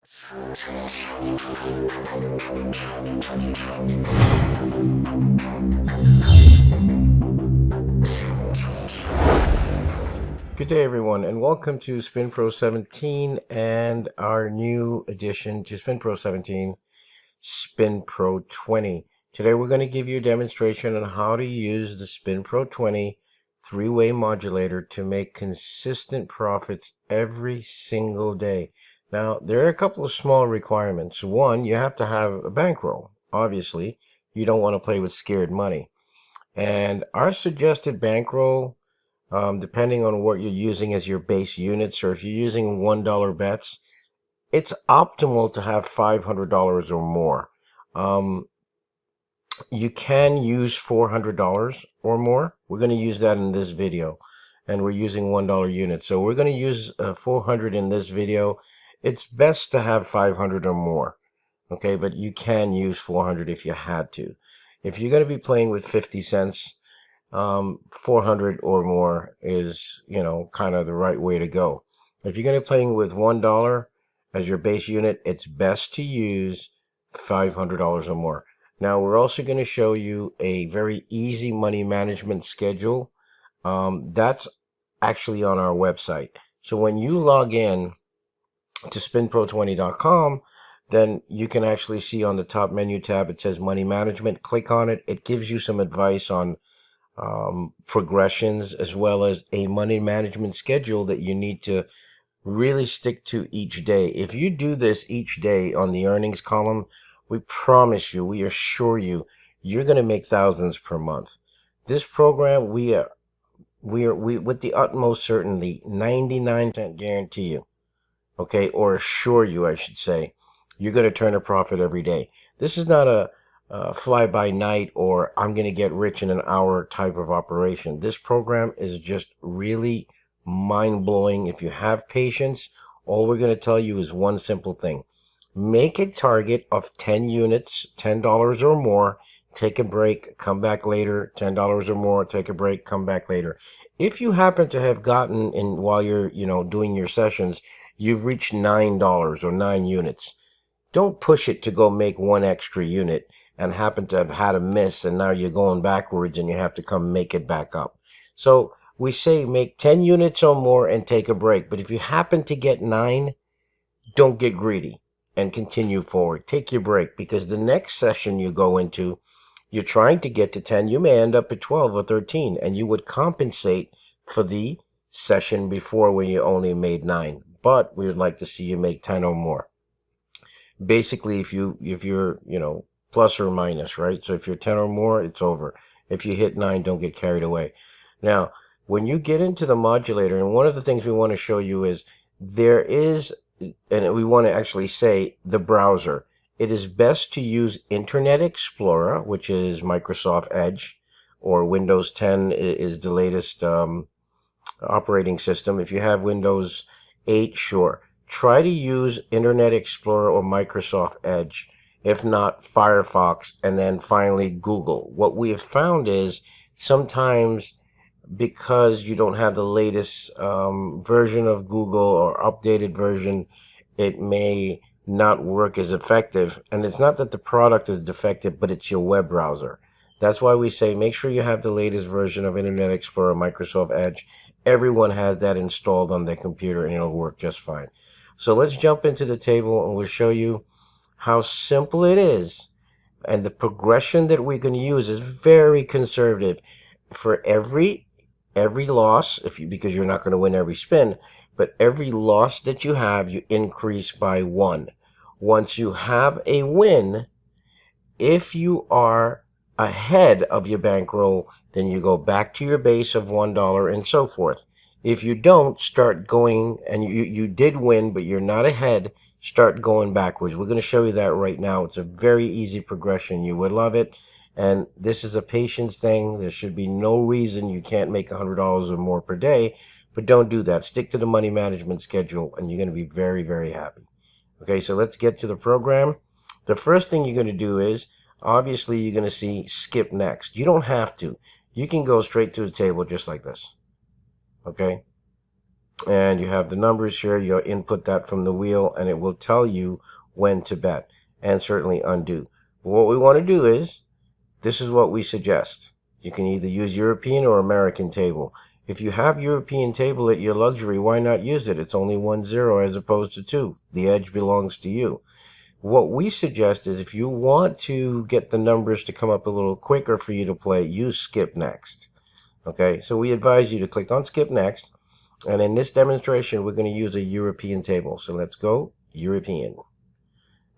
Good day, everyone, and welcome to SPINPRO17 and our new addition to SPINPRO17, SPINPRO20. Today, we're going to give you a demonstration on how to use the SPINPRO20 three-way modulator to make consistent profits every single day. Now, there are a couple of small requirements. One, you have to have a bankroll. Obviously, you don't want to play with scared money. And our suggested bankroll, depending on what you're using as your base units, or if you're using $1 bets, it's optimal to have $500 or more. You can use $400 or more. We're going to use that in this video, and we're using $1 units. So we're going to use 400 in this video. It's best to have 500 or more, okay? But you can use 400 if you had to. If you're going to be playing with 50 cents, 400 or more is, kind of the right way to go. If you're going to be playing with $1 as your base unit, it's best to use $500 or more. Now, we're also going to show you a very easy money management schedule. That's actually on our website. So when you log in to SPINPRO20.com, then you can actually see on the top menu tab, it says Money Management. Click on it. It gives you some advice on progressions, as well as a money management schedule that you need to really stick to each day. If you do this each day on the earnings column, we promise you, we assure you, you're going to make thousands per month. This program, we with the utmost certainty, 99% guarantee you, okay, or assure you, I should say, you're going to turn a profit every day. This is not a fly by night or I'm going to get rich in an hour type of operation. This program is just really mind blowing. If you have patience, all we're going to tell you is one simple thing. Make a target of 10 units, $10 or more, take a break, come back later, $10 or more, take a break, come back later. If you happen to have gotten in while you're, doing your sessions, you've reached $9 or 9 units. Don't push it to go make one extra unit and happen to have had a miss, and now you're going backwards and you have to come make it back up. So we say make 10 units or more and take a break. But if you happen to get 9, don't get greedy and continue forward. Take your break, because the next session you go into, you're trying to get to 10. You may end up at 12 or 13, and you would compensate for the session before when you only made 9. But we would like to see you make 10 or more. Basically, if you're plus or minus, right? So if you're 10 or more, it's over. If you hit 9, don't get carried away. Now, when you get into the modulator, and one of the things we want to show you is there is, and we want to actually say, the browser. It is best to use Internet Explorer, which is Microsoft Edge, or Windows 10 is the latest operating system. If you have Windows 8, sure. Try to use Internet Explorer or Microsoft Edge. If not, Firefox, and then finally Google. What we have found is sometimes, because you don't have the latest version of Google or updated version, it may not work as effective. And it's not that the product is defective, but it's your web browser. That's why we say make sure you have the latest version of Internet Explorer, Microsoft Edge. Everyone has that installed on their computer, and it'll work just fine. So let's jump into the table, and we'll show you how simple it is. And the progression that we're going to use is very conservative. For every loss, because you're not going to win every spin, but every loss that you have, you increase by 1. Once you have a win, if you are ahead of your bankroll, then you go back to your base of $1 and so forth. If you don't, start going, and you did win, but you're not ahead, start going backwards. We're going to show you that right now. It's a very easy progression. You would love it. And this is a patience thing. There should be no reason you can't make $100 or more per day, but don't do that. Stick to the money management schedule, and you're going to be very, very happy. Okay, so let's get to the program. The first thing you're going to do is, obviously, you're going to see skip next. You don't have to. You can go straight to the table just like this. Okay? and you have the numbers here. You'll input that from the wheel, and it will tell you when to bet and certainly undo. But what we want to do is, this is what we suggest. You can either use European or American table. If you have European table at your luxury, why not use it? It's only 1-0 as opposed to 2. The edge belongs to you. What we suggest is, if you want to get the numbers to come up a little quicker for you to play, use skip next. Okay, so we advise you to click on skip next. And in this demonstration, we're going to use a European table. So let's go European.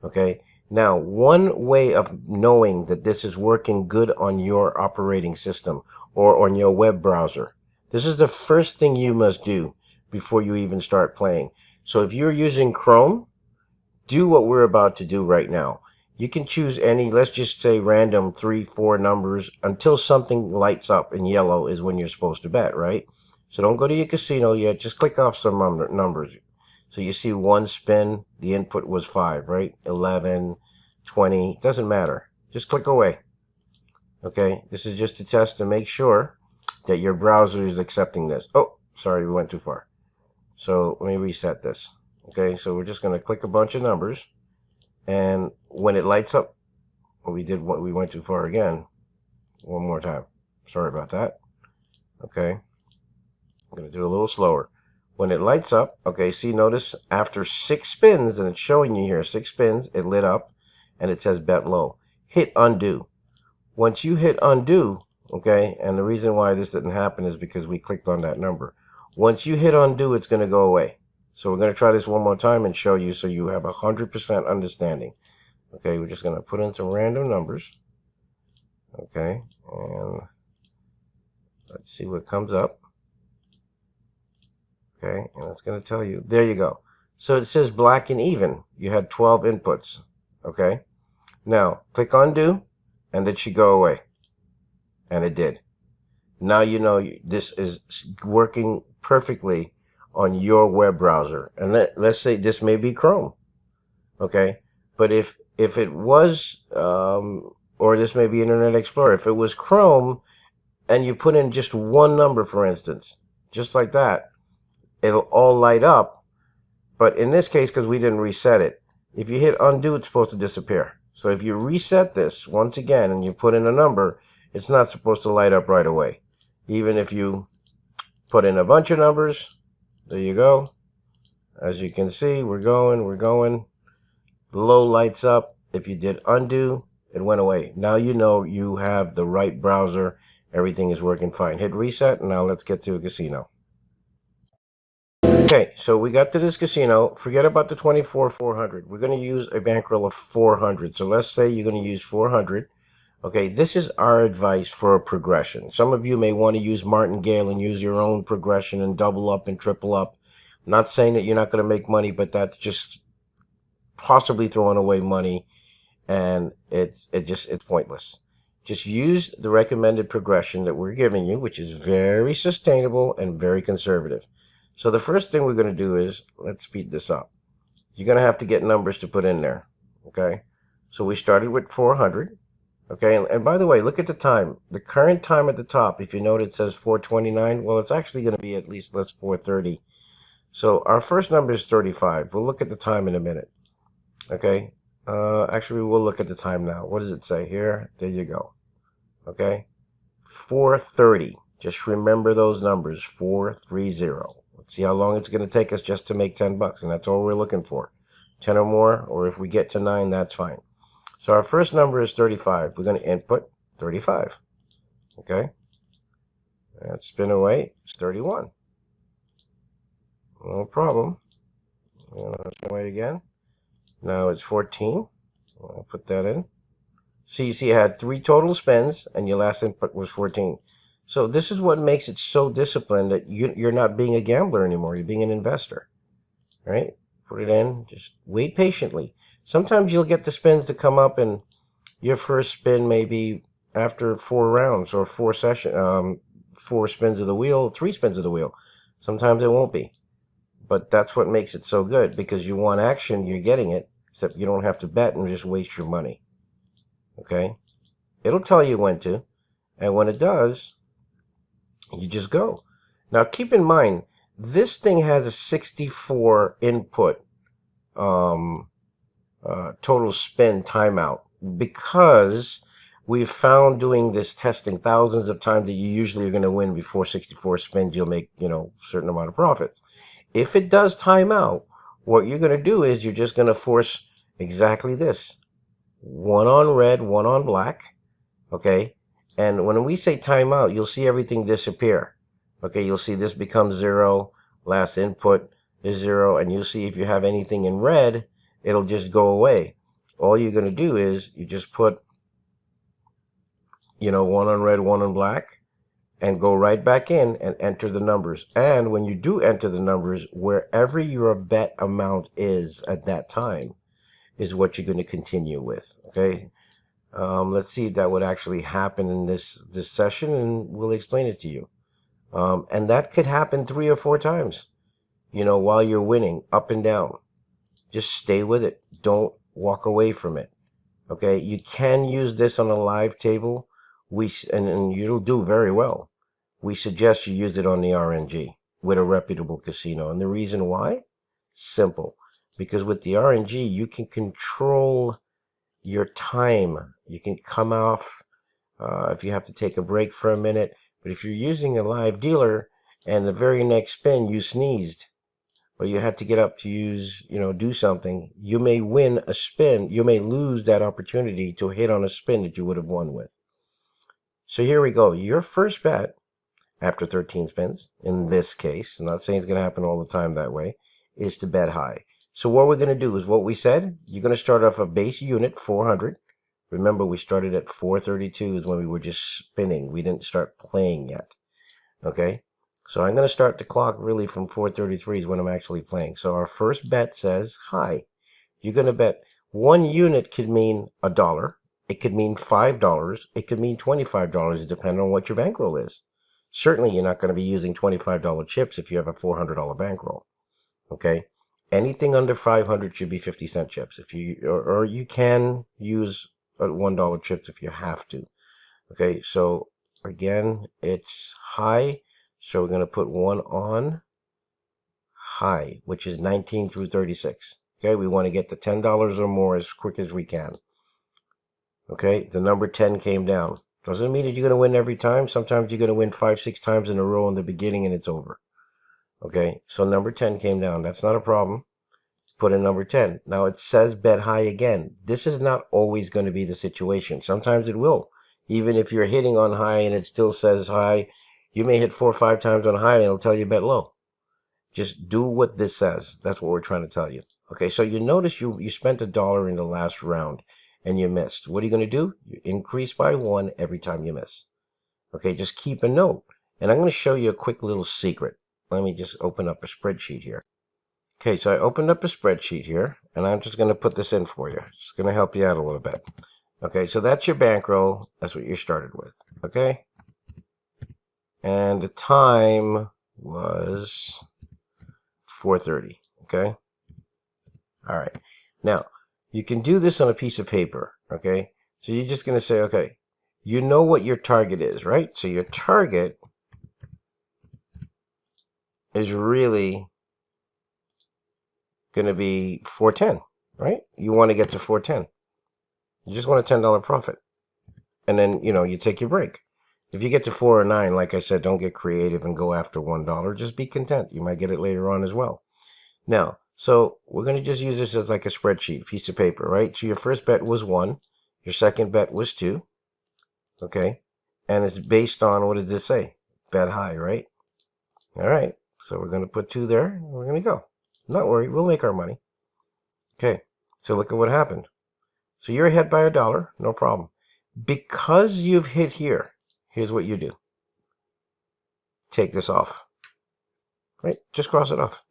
Okay. Now, one way of knowing that this is working good on your operating system or on your web browser, this is the first thing you must do before you even start playing. So if you're using Chrome, do what we're about to do right now. You can choose any, let's just say random 3-4 numbers until something lights up in yellow is when you're supposed to bet, right? So don't go to your casino yet. Just click off some numbers. So you see one spin, the input was 5, right? 11, 20, doesn't matter. Just click away. Okay, this is just to test to make sure that your browser is accepting this. Oh, sorry, we went too far. So let me reset this. Okay, so we're just going to click a bunch of numbers. And when it lights up, we went too far again. One more time. Sorry about that. Okay. I'm going to do a little slower. When it lights up, okay, see, notice after 6 spins, and it's showing you here 6 spins, it lit up, and it says bet low. Hit undo. Once you hit undo, okay, and the reason why this didn't happen is because we clicked on that number. Once you hit undo, it's going to go away. So we're going to try this one more time and show you so you have 100% understanding. Okay, we're just going to put in some random numbers. Okay, and let's see what comes up. Okay, and it's going to tell you. There you go. So it says black and even. You had 12 inputs. Okay, now click undo, and it should go away. And it did. Now you know this is working perfectly on your web browser. And let's say this may be Chrome. Okay, but if it was, or this may be Internet Explorer, if it was Chrome and you put in just one number, for instance, just like that, it'll all light up. But in this case, because we didn't reset it, if you hit undo, it's supposed to disappear. So if you reset this once again and you put in a number, it's not supposed to light up right away. Even if you put in a bunch of numbers, there you go. As you can see, we're going. Low lights up. If you did undo, it went away. Now you know you have the right browser. Everything is working fine. Hit reset. Now let's get to a casino. Okay, so we got to this casino. Forget about the 24,400. We're going to use a bankroll of 400. So let's say you're going to use 400. Okay, this is our advice for a progression. Some of you may want to use martingale and use your own progression and double up and triple up. I'm not saying that you're not going to make money, but that's just possibly throwing away money, and it's pointless. Just use the recommended progression that we're giving you, which is very sustainable and very conservative. So the first thing we're going to do is, let's speed this up. You're going to have to get numbers to put in there. Okay, so we started with 400. Okay, and by the way, look at the time. The current time at the top, if you note it says 4:29, well, it's actually going to be at least 4:30. So our first number is 35. We'll look at the time in a minute. Okay, actually, we'll look at the time now. What does it say here? There you go. Okay, 4:30. Just remember those numbers, 430. Let's see how long it's going to take us just to make 10 bucks, and that's all we're looking for. 10 or more, or if we get to 9, that's fine. So our first number is 35. We're going to input 35. Okay. Let's spin away. It's 31. No problem. Spin away again. Now it's 14. I'll put that in. So you see you had 3 total spins, and your last input was 14. So this is what makes it so disciplined that you're not being a gambler anymore. You're being an investor. Right? Put it in. Just wait patiently. Sometimes you'll get the spins to come up, and your first spin may be after 4 rounds or 4 spins of the wheel, 3 spins of the wheel. Sometimes it won't be. But that's what makes it so good, because you want action, you're getting it, except you don't have to bet and just waste your money. Okay? It'll tell you when to, and when it does, you just go. Now keep in mind, this thing has a 64 input total spin timeout, because we've found doing this testing thousands of times that you usually are going to win before 64 spins. You'll make, a certain amount of profits. If it does time out, what you're going to do is you're just going to force exactly this: one on red, one on black. Okay, and when we say timeout, you'll see everything disappear. Okay, you'll see this becomes 0, last input is 0, and you'll see if you have anything in red, it'll just go away. All you're going to do is you just put, one on red, one on black, and go right back in and enter the numbers. And when you do enter the numbers, wherever your bet amount is at that time is what you're going to continue with. Okay, let's see if that would actually happen in this session, and we'll explain it to you. And that could happen 3 or 4 times, while you're winning up and down. Just stay with it. Don't walk away from it. Okay, you can use this on a live table. And you'll do very well. We suggest you use it on the RNG with a reputable casino. And the reason why? Simple. Because with the RNG, you can control your time. You can come off if you have to take a break for a minute. But if you're using a live dealer and the very next spin you sneezed, or you had to get up to use, do something, you may win a spin. You may lose that opportunity to hit on a spin that you would have won with. So here we go. Your first bet after 13 spins, in this case, I'm not saying it's going to happen all the time that way, is to bet high. So what we're going to do is what we said. You're going to start off a base unit, 400. Remember, we started at 432 is when we were just spinning. We didn't start playing yet. Okay? So I'm going to start the clock really from 433 is when I'm actually playing. So our first bet says high. You're going to bet 1 unit could mean $1. It could mean $5. It could mean $25, depending on what your bankroll is. Certainly, you're not going to be using $25 chips if you have a $400 bankroll. Okay? Anything under 500 should be 50-cent chips. If you or you can use $1 chips if you have to. Okay, so again, it's high. So we're going to put 1 on high, which is 19 through 36. Okay, we want to get to $10 or more as quick as we can. Okay, the number 10 came down. Doesn't mean that you're going to win every time. Sometimes you're going to win 5, 6 times in a row in the beginning and it's over. Okay, so number 10 came down. That's not a problem. Put in number 10. Now it says bet high again. This is not always going to be the situation. Sometimes it will. Even if you're hitting on high and it still says high, you may hit 4 or 5 times on high and it'll tell you bet low. Just do what this says. That's what we're trying to tell you. Okay, so you notice you spent $1 in the last round and you missed. What are you going to do? You increase by 1 every time you miss. Okay, just keep a note. And I'm going to show you a quick little secret. Let me just open up a spreadsheet here. Okay, so I opened up a spreadsheet here, and I'm just going to put this in for you. It's going to help you out a little bit. Okay, so that's your bankroll. That's what you started with. Okay? And the time was 4:30. Okay? All right. Now, you can do this on a piece of paper. Okay? So you're just going to say, okay, you know what your target is, right? So your target is really going to be 410, right? You want to get to 410. You just want a $10 profit. And then, you take your break. If you get to 4 or 9, like I said, don't get creative and go after $1. Just be content. You might get it later on as well. Now, so we're going to just use this as like a spreadsheet, piece of paper, right? So your first bet was 1. Your second bet was 2. Okay? And it's based on, what does this say? Bet high, right? All right. So we're going to put 2 there. And we're going to go. Not worried. We'll make our money. Okay. So look at what happened. So you're ahead by $1. No problem. Because you've hit here, here's what you do. Take this off. Right? Just cross it off.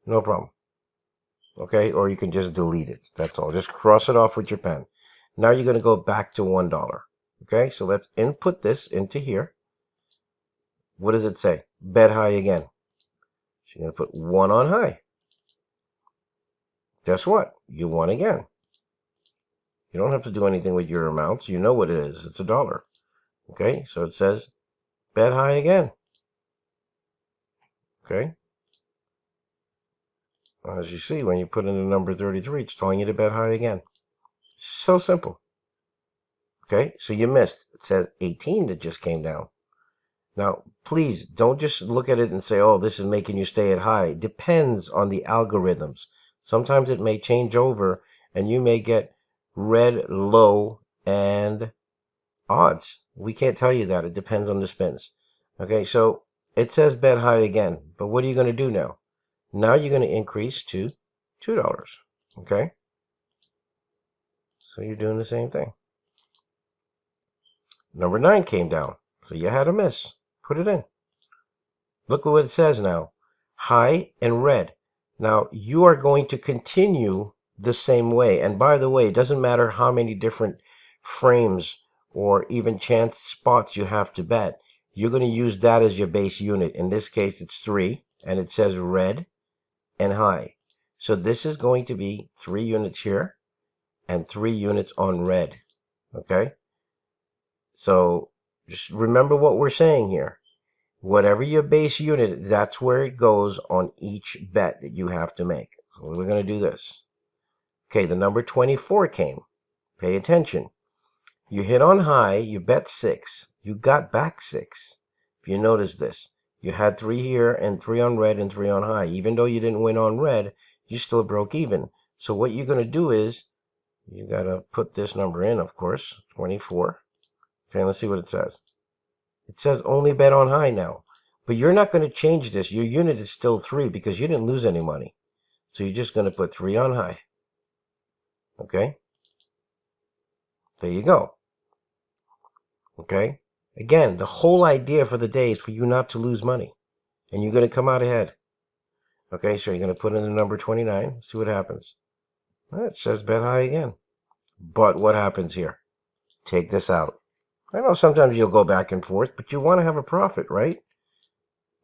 No problem. Okay? Or you can just delete it. That's all. Just cross it off with your pen. Now you're going to go back to $1. Okay? So let's input this into here. What does it say? Bet high again. So you're going to put 1 on high. Guess what? You won again. You don't have to do anything with your amounts. You know what it is. It's $1. Okay? So it says bet high again. Okay. As you see, when you put in the number 33, it's telling you to bet high again. So simple. Okay, so you missed. It says 18 that just came down. Now, please don't just look at it and say, oh, this is making you stay at high. It depends on the algorithms. Sometimes it may change over and you may get red, low, and odds. We can't tell you that. It depends on the spins. Okay, so it says bet high again. But what are you going to do now? Now you're going to increase to $2. Okay, so you're doing the same thing. Number 9 came down. So you had a miss. Put it in. Look at what it says now. High and red. Now, you are going to continue the same way. And by the way, it doesn't matter how many different frames or even chance spots you have to bet. You're going to use that as your base unit. In this case, it's 3. And it says red and high. So this is going to be 3 units here and 3 units on red. Okay? So just remember what we're saying here. Whatever your base unit, that's where it goes on each bet that you have to make. So we're going to do this. Okay, the number 24 came. Pay attention. You hit on high, you bet 6. You got back 6. If you notice this, you had 3 here and 3 on red and 3 on high. Even though you didn't win on red, you still broke even. So what you're going to do is, you got to put this number in, of course, 24. Okay, let's see what it says. It says only bet on high now. But you're not going to change this. Your unit is still 3 because you didn't lose any money. So you're just going to put 3 on high. Okay? There you go. Okay? Again, the whole idea for the day is for you not to lose money. And you're going to come out ahead. Okay, so you're going to put in the number 29. See what happens. It says bet high again. But what happens here? Take this out. I know sometimes you'll go back and forth, but you want to have a profit, right?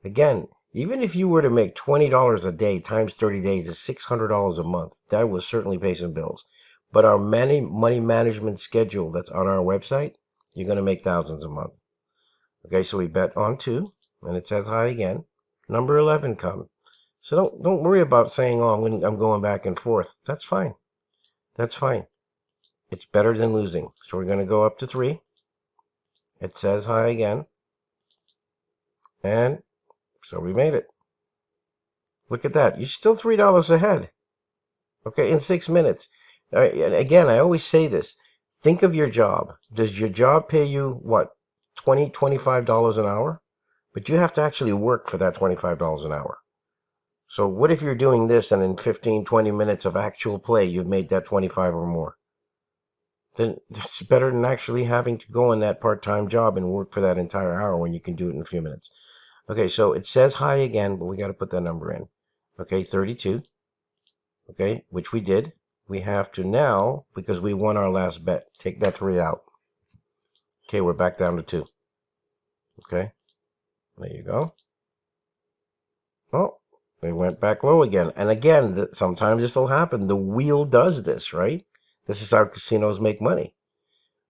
Again, even if you were to make $20 a day times 30 days is $600 a month. That would certainly pay some bills. But our money management schedule that's on our website, you're going to make thousands a month. Okay, so we bet on 2, and it says high again. Number 11 come. So don't worry about saying, oh, I'm going back and forth. That's fine. That's fine. It's better than losing. So we're going to go up to 3. It says high again. And so we made it. Look at that. You're still $3 ahead. Okay, in 6 minutes. All right, and again, I always say this. Think of your job. Does your job pay you, what, $20, $25 an hour? But you have to actually work for that $25 an hour. So what if you're doing this and in 15, 20 minutes of actual play, you've made that 25 or more? Then it's better than actually having to go on that part-time job and work for that entire hour when you can do it in a few minutes. Okay, so it says high again, but we got to put that number in. Okay, 32. Okay, which we did. We have to now, because we won our last bet, take that 3 out. Okay, we're back down to 2. Okay, there you go. Oh, they went back low again. And again, sometimes this will happen. The wheel does this, right? This is how casinos make money.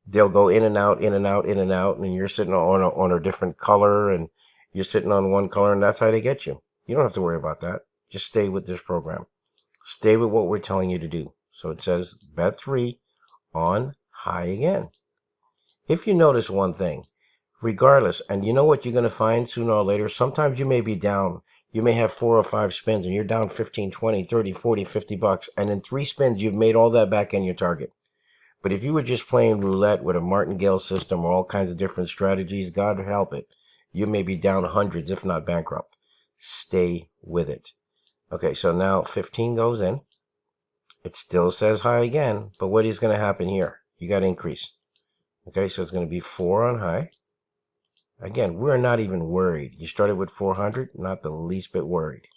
They'll go in and out, in and out, in and out, and you're sitting on a different color, and you're sitting on one color, and that's how they get you. You don't have to worry about that. Just stay with this program. Stay with what we're telling you to do. So it says bet 3 on high again. If you notice one thing, regardless, and you know what you're going to find sooner or later, sometimes you may be down. You may have 4 or 5 spins and you're down 15, 20, 30, 40, 50 bucks. And in 3 spins, you've made all that back in your target. But if you were just playing roulette with a martingale system or all kinds of different strategies, God help it, you may be down hundreds, if not bankrupt. Stay with it. Okay, so now 15 goes in. It still says high again, but what is going to happen here? You got to increase. Okay, so it's going to be 4 on high. Again, we're not even worried. You started with 400, not the least bit worried.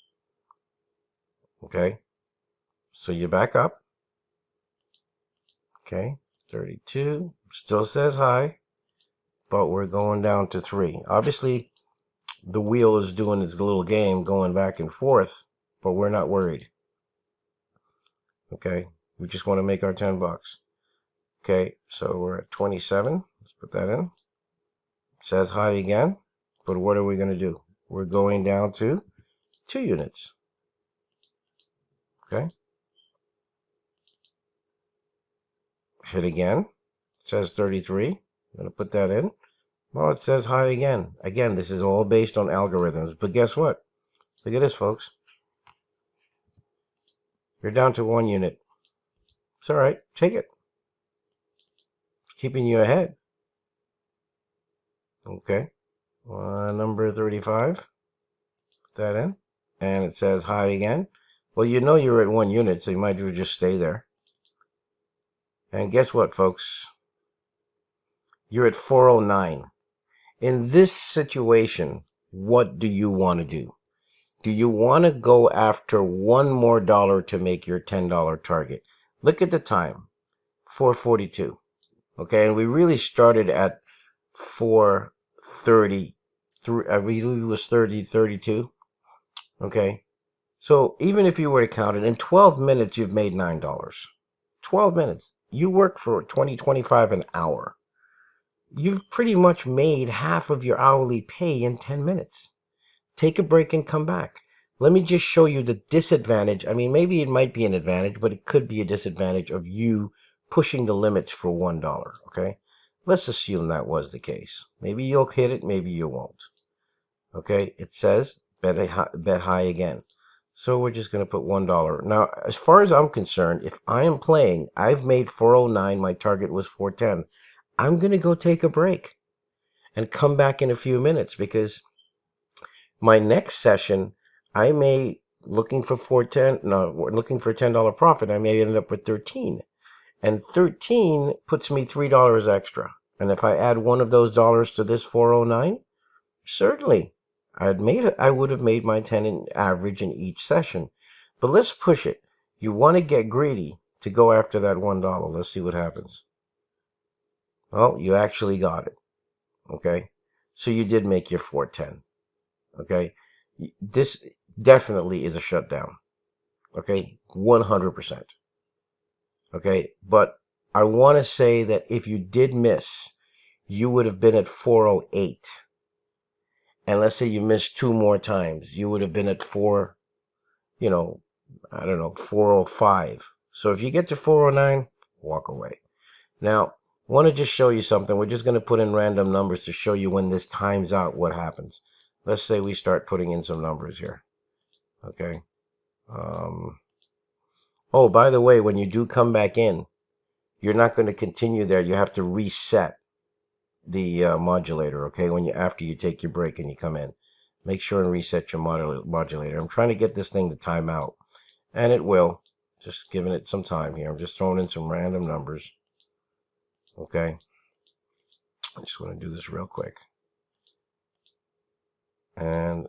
Okay, so you back up. Okay, 32, still says high, but we're going down to 3. Obviously, the wheel is doing its little game going back and forth, but we're not worried. Okay, we just want to make our 10 bucks. Okay, so we're at 27. Let's put that in. It says high again, but what are we going to do? We're going down to 2 units. Okay. Hit again. It says 33. I'm going to put that in. Well, it says high again. Again, this is all based on algorithms. But guess what? Look at this, folks. You're down to 1 unit. It's all right. Take it. It's keeping you ahead. Okay. Number 35. Put that in. And it says high again. Well, you know you're at 1 unit, so you might as well just stay there. And guess what, folks? You're at 409. In this situation, what do you want to do? Do you want to go after one more dollar to make your $10 target? Look at the time, 4:42. Okay, and we really started at 4:33. I believe it was 30:32. Okay, so even if you were to count it in 12 minutes, you've made $9. 12 minutes. You worked for 20-25 an hour. You've pretty much made half of your hourly pay in 10 minutes. Take a break and come back. Let me just show you the disadvantage. I mean, maybe it might be an advantage, but it could be a disadvantage of you pushing the limits for $1, okay? Let's assume that was the case. Maybe you'll hit it, maybe you won't. Okay, it says bet high again. So we're just going to put $1. Now, as far as I'm concerned, if I am playing, I've made 409, my target was 410. I'm going to go take a break and come back in a few minutes because my next session, I may, looking for looking for $10 profit, I may end up with 13. And 13 puts me $3 extra. And if I add one of those dollars to this 409, certainly I would have made my 10 in average in each session. But let's push it. You want to get greedy to go after that $1. Let's see what happens. Well, you actually got it. Okay. So you did make your 410. Okay. This definitely is a shutdown. Okay. 100%. Okay. But I want to say that if you did miss, you would have been at 408. And let's say you missed 2 more times, you would have been at 405. So if you get to 409, walk away. Now, I want to just show you something. We're just going to put in random numbers to show you when this times out what happens. Let's say we start putting in some numbers here. Okay. Oh, by the way, when you do come back in, you're not going to continue there. You have to reset the modulator, okay, after you take your break and you come in. Make sure and reset your modulator. I'm trying to get this thing to time out, and it will. Just giving it some time here. I'm just throwing in some random numbers. Okay. I just want to do this real quick. And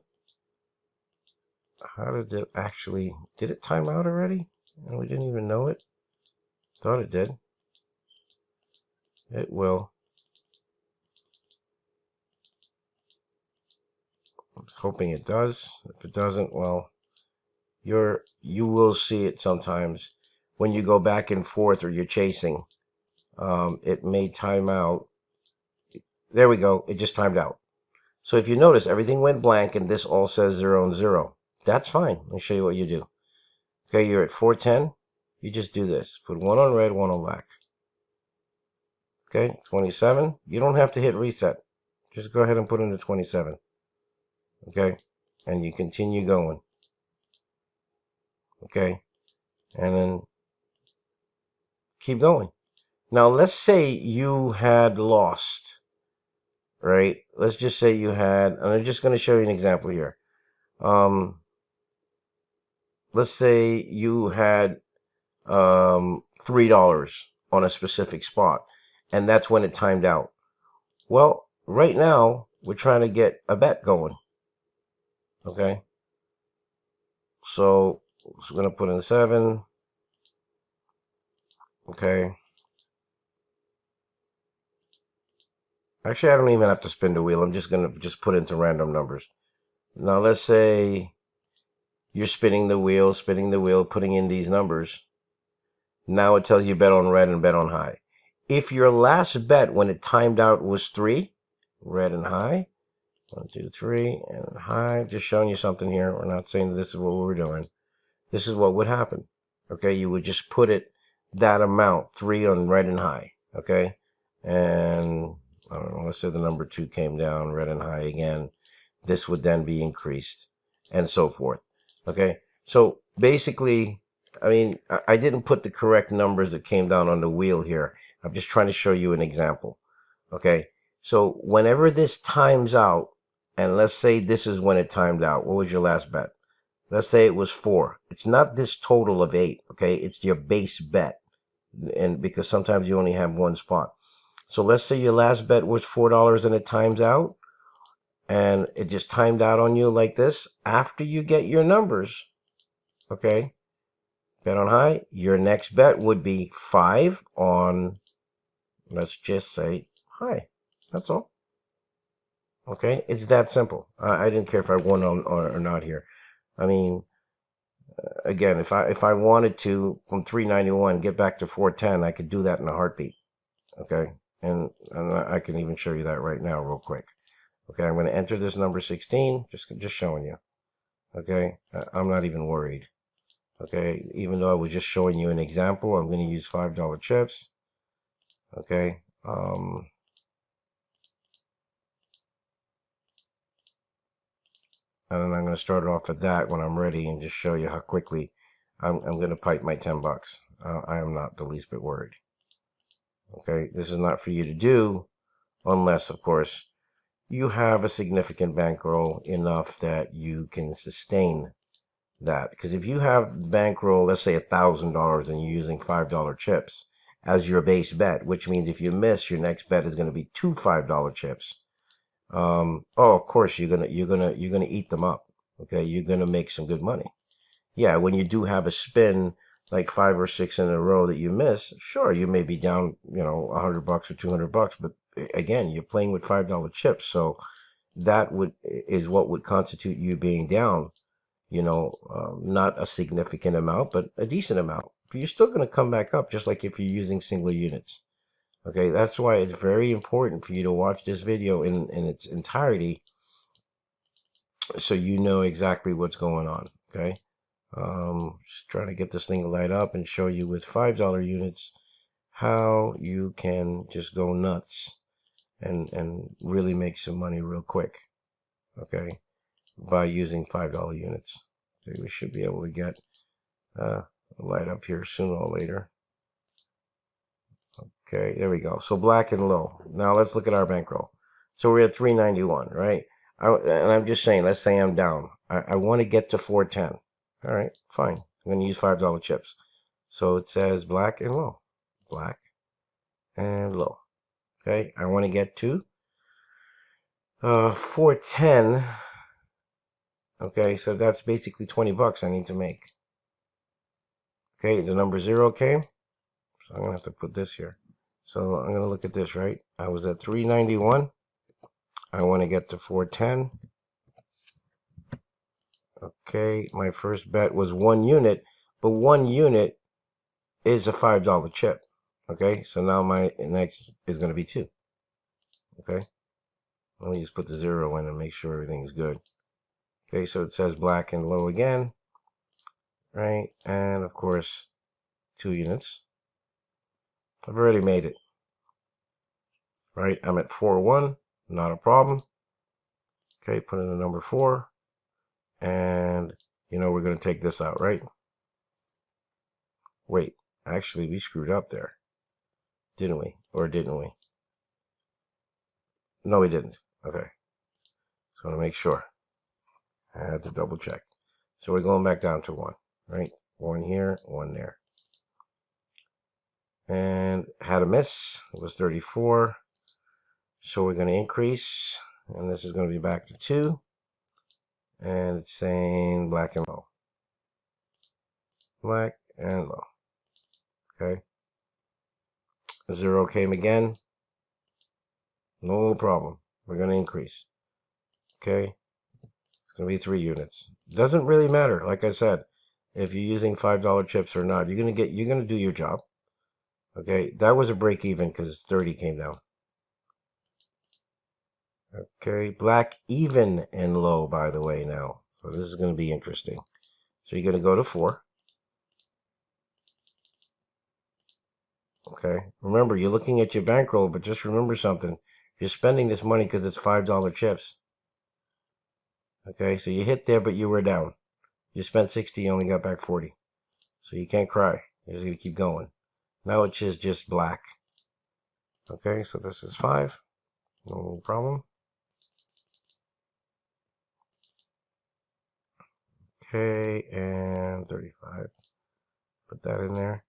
how did it actually, did it time out already? And we didn't even know it? Thought it did. It will. I'm hoping it does. If it doesn't, well, you will see it sometimes when you go back and forth or you're chasing. It may time out. There we go. It just timed out. So if you notice, everything went blank and this all says 0 and 0. That's fine. Let me show you what you do. Okay, you're at 410. You just do this. Put 1 on red, 1 on black. Okay, 27. You don't have to hit reset. Just go ahead and put in the 27. Okay, and you continue going. Okay, and then keep going. Now, let's say you had lost, right? Let's just say you had, and I'm just going to show you an example here. Let's say you had $3 on a specific spot, and that's when it timed out. Well, right now, we're trying to get a bet going. Okay. So we're going to put in 7. Okay. Actually, I don't even have to spin the wheel. I'm just going to just put in some random numbers. Now, let's say you're spinning the wheel, putting in these numbers. Now it tells you bet on red and bet on high. If your last bet when it timed out was 3, red and high, 1, 2, 3, and high. Just showing you something here. We're not saying that this is what we're doing. This is what would happen. Okay, you would just put it that amount, 3 on red and high. Okay, and I don't know, let's say the number 2 came down, red and high again. This would then be increased, and so forth. Okay, so basically, I mean, I didn't put the correct numbers that came down on the wheel here. I'm just trying to show you an example. Okay, so whenever this times out, and let's say this is when it timed out, what was your last bet? Let's say it was 4. It's not this total of 8, okay? It's your base bet. And because sometimes you only have one spot. So let's say your last bet was $4 and it times out, and it just timed out on you like this. After you get your numbers, okay, bet on high, your next bet would be 5 on, let's just say, high. That's all. Okay, it's that simple. I didn't care if I won or not here. I mean, again, if I wanted to from 391 get back to 410, I could do that in a heartbeat. Okay, and I can even show you that right now real quick. Okay, I'm going to enter this number 16, just showing you. Okay, I'm not even worried. Okay, even though I was just showing you an example, I'm going to use $5 chips. Okay, and then I'm going to start it off at that when I'm ready and just show you how quickly I'm going to pipe my 10 bucks. I am not the least bit worried. Okay, this is not for you to do unless, of course, you have a significant bankroll enough that you can sustain that. Because if you have bankroll, let's say $1,000, and you're using $5 chips as your base bet, which means if you miss, your next bet is going to be 2 $5 chips. Oh, of course you're gonna eat them up. Okay, you're gonna make some good money. Yeah, when you do have a spin like 5 or 6 in a row that you miss, sure, you may be down, $100 or $200, but again, you're playing with $5 chips, so that is what would constitute you being down. Not a significant amount, but a decent amount. But you're still going to come back up, just like if you're using single units. Okay, that's why it's very important for you to watch this video in its entirety, so you know exactly what's going on. Okay. Just trying to get this thing to light up and show you with $5 units how you can just go nuts and really make some money real quick. Okay, by using $5 units. Okay, we should be able to get light up here sooner or later. Okay, there we go. So black and low. Now let's look at our bankroll. So we're at 391, right? And I'm just saying, let's say I'm down. I want to get to 410. All right, fine. I'm going to use $5 chips. So it says black and low. Black and low. Okay, I want to get to 410. Okay, so that's basically 20 bucks I need to make. Okay, the number 0 came. So I'm going to have to put this here. So I'm going to look at this, right? I was at 391. I want to get to 410. Okay, my first bet was 1 unit, but 1 unit is a $5 chip. Okay, so now my next is going to be 2. Okay, let me just put the 0 in and make sure everything's good. Okay, so it says black and low again, right? And of course, 2 units. I've already made it, right? I'm at 4-1, not a problem. Okay, put in the number 4, and we're going to take this out, right? Wait, actually, we screwed up there, didn't we? Or didn't we? No, we didn't. Okay, so to make sure, I had to double check. So we're going back down to 1, right? 1 here, 1 there. And had a miss. It was 34. So we're going to increase, and this is going to be back to 2. And it's saying black and low. Black and low. Okay. 0 came again. No problem. We're going to increase. Okay. It's going to be 3 units. Doesn't really matter. Like I said, if you're using $5 chips or not, you're going to do your job. Okay. That was a break even because 30 came down. Okay, black even and low, by the way, now. So this is going to be interesting. So you're going to go to 4. Okay, remember, you're looking at your bankroll, but just remember something. You're spending this money because it's $5 chips. Okay, so you hit there, but you were down. You spent 60, you only got back 40. So you can't cry. You're just going to keep going. Now it's just black. Okay, so this is 5. No problem. Okay, and 35. Put that in there.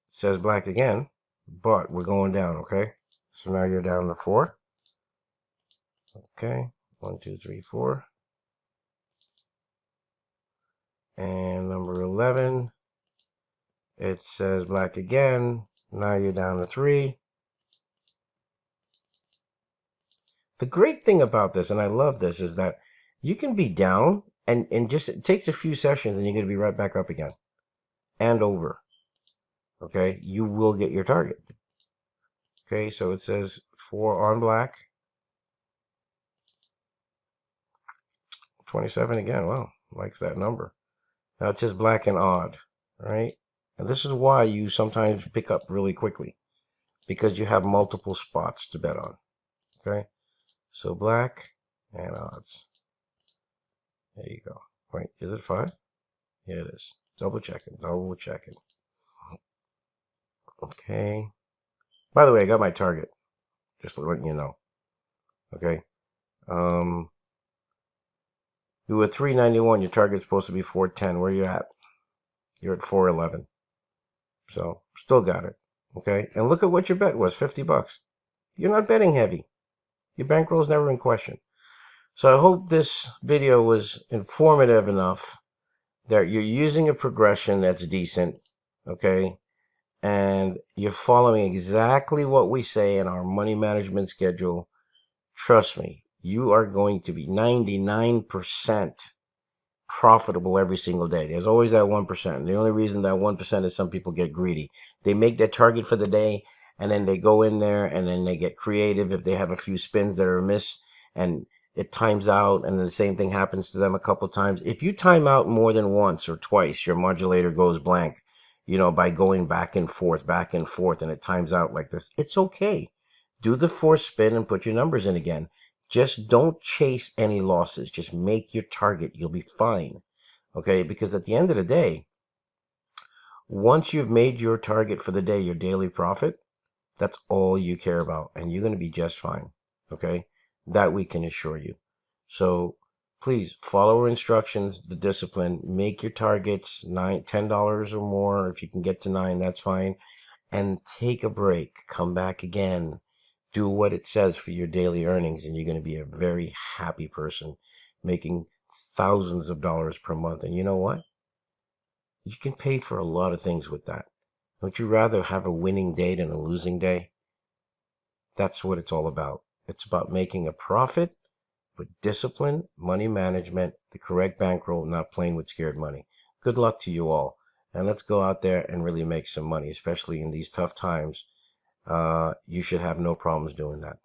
It says black again, but we're going down, okay? So now you're down to 4. Okay, 1, 2, 3, 4. And number 11, it says black again. Now you're down to 3. The great thing about this, and I love this, is that you can be down and just it takes a few sessions and you're going to be right back up again and over. Okay, you will get your target. Okay, so it says 4 on black. 27 again. Wow, likes that number. Now it says black and odd, right? And this is why you sometimes pick up really quickly, because you have multiple spots to bet on. Okay, so black and odds. There you go. Wait, is it 5? Yeah, it is. Double checking, double checking. Okay. By the way, I got my target. Just letting you know. Okay. You were 391. Your target's supposed to be 410. Where you at? You're at 411. So still got it. Okay. And look at what your bet was, $50. You're not betting heavy. Your bankroll is never in question. So I hope this video was informative enough that you're using a progression that's decent. Okay. And you're following exactly what we say in our money management schedule. Trust me, you are going to be 99% profitable every single day. There's always that 1%. The only reason that 1% is some people get greedy. They make their target for the day and then they go in there and then they get creative if they have a few spins that are amiss and it times out, and then the same thing happens to them a couple times. If you time out more than once or twice, your modulator goes blank, by going back and forth, and it times out like this, it's okay. Do the 4th spin and put your numbers in again. Just don't chase any losses. Just make your target. You'll be fine. Okay? Because at the end of the day, once you've made your target for the day, your daily profit, that's all you care about. And you're going to be just fine. Okay? That we can assure you. So please follow our instructions, the discipline, make your targets $9, $10 or more. If you can get to 9, that's fine. And take a break. Come back again. Do what it says for your daily earnings, and you're going to be a very happy person making thousands of dollars per month. And you know what? You can pay for a lot of things with that. Don't you rather have a winning day than a losing day? That's what it's all about. It's about making a profit with discipline, money management, the correct bankroll, not playing with scared money. Good luck to you all. And let's go out there and really make some money, especially in these tough times. You should have no problems doing that.